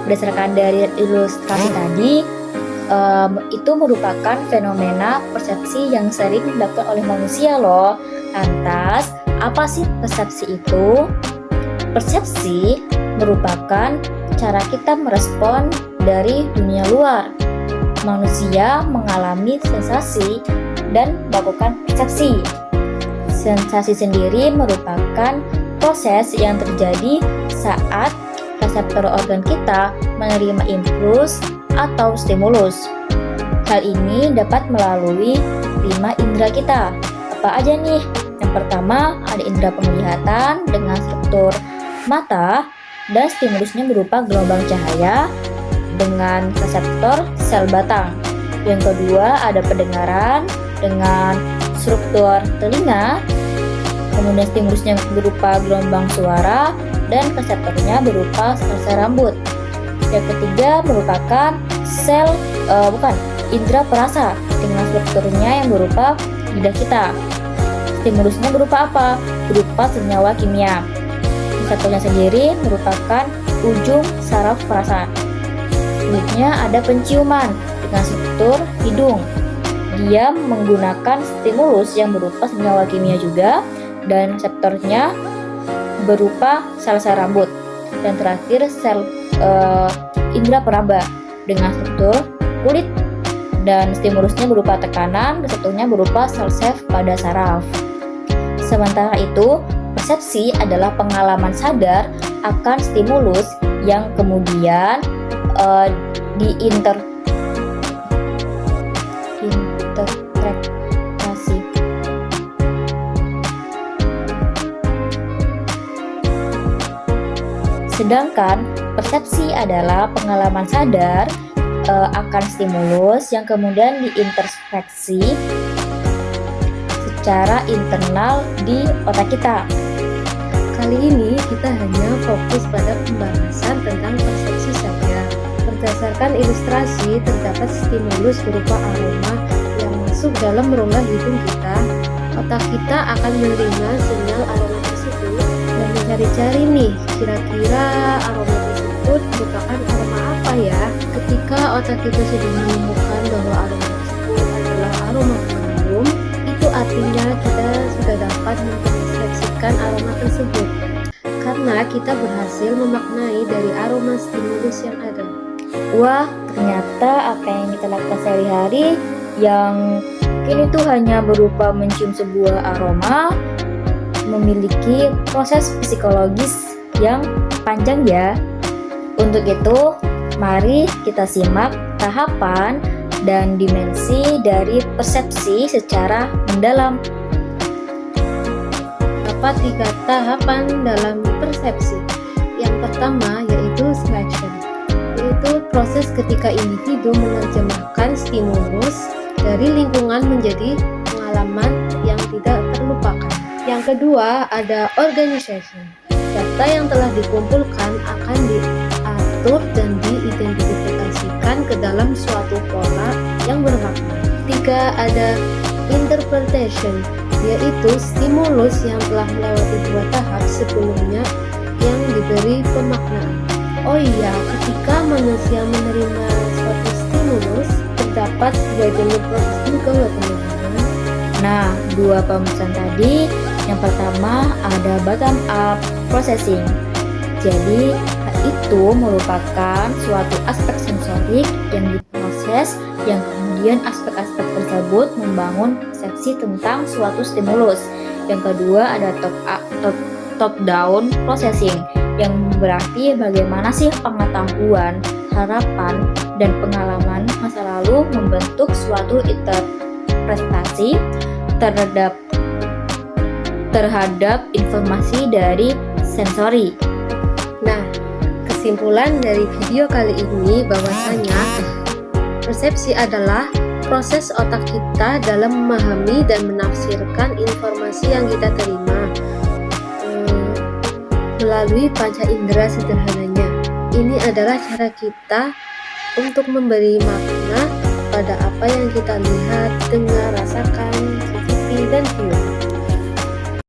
berdasarkan dari ilustrasi tadi, itu merupakan fenomena persepsi yang sering dilakukan oleh manusia loh. Lantas, apa sih persepsi itu? Persepsi merupakan cara kita merespon dari dunia luar. Manusia mengalami sensasi dan melakukan persepsi. Sensasi sendiri merupakan proses yang terjadi saat reseptor organ kita menerima impuls atau stimulus. Hal ini dapat melalui 5 indera kita. Apa aja nih? Yang pertama ada indera penglihatan dengan struktur mata dan stimulusnya berupa gelombang cahaya dengan reseptor sel batang. Yang kedua ada pendengaran dengan struktur telinga, kemudian stimulusnya berupa gelombang suara dan reseptornya berupa sel rambut. Yang ketiga merupakan indera perasa dengan strukturnya yang berupa lidah kita. Stimulusnya berupa apa? Berupa senyawa kimia. Reseptornya sendiri merupakan ujung saraf perasa. Selanjutnya ada penciuman dengan struktur hidung. Dia menggunakan stimulus yang berupa senyawa kimia juga dan reseptornya berupa sel-sel rambut. Dan terakhir indera peraba dengan struktur kulit dan stimulusnya berupa tekanan, reseptornya berupa sel-sel pada saraf. Sementara itu, persepsi adalah pengalaman sadar akan stimulus yang kemudian diinterpretasi. Sedangkan persepsi adalah pengalaman sadar akan stimulus yang kemudian diintrospeksi secara internal di otak kita. Kali ini kita hanya fokus pada pembahasan tentang persepsi saja. Berdasarkan ilustrasi, terdapat stimulus berupa aroma yang masuk dalam rongga hidung kita. Otak kita akan menerima sinyal aroma tersebut dan mencari-cari nih, kira-kira aroma tersebut merupakan aroma apa ya? Ketika otak kita sudah menemukan bahwa aroma tersebut adalah aroma harum, itu artinya kita sudah dapat menseleksikan aroma tersebut karena kita berhasil memaknai dari aroma stimulus yang ada. Wah, ternyata apa yang kita lakukan sehari-hari yang mungkin itu hanya berupa mencium sebuah aroma memiliki proses psikologis yang panjang ya. Untuk itu, mari kita simak tahapan dan dimensi dari persepsi secara mendalam. Terdapat 3 tahapan dalam persepsi. Yang pertama yaitu selection, yaitu proses ketika individu menerjemahkan stimulus dari lingkungan menjadi pengalaman yang tidak terlupakan. Yang kedua ada organization. Data yang telah dikumpulkan akan diatur dan diidentifikasikan ke dalam suatu pola yang bermakna. 3 ada interpretation, yaitu stimulus yang telah melewati 2 tahap sebelumnya yang diberi pemaknaan. Oh iya, ketika manusia menerima suatu stimulus, terdapat 2 jenis proses juga loh teman-teman. Nah, 2 pemeriksaan tadi, yang pertama ada bottom up processing. Jadi, itu merupakan suatu aspek sensorik yang diproses yang kemudian aspek-aspek tersebut membangun persepsi tentang suatu stimulus. Yang kedua ada top down processing yang berarti bagaimana sih pengetahuan, harapan, dan pengalaman masa lalu membentuk suatu interpretasi terhadap informasi dari sensori. Nah, kesimpulan dari video kali ini bahwasanya persepsi adalah proses otak kita dalam memahami dan menafsirkan informasi yang kita terima melalui panca indera sederhananya. Ini adalah cara kita untuk memberi makna pada apa yang kita lihat, dengar, rasakan, cicipi, dan cium.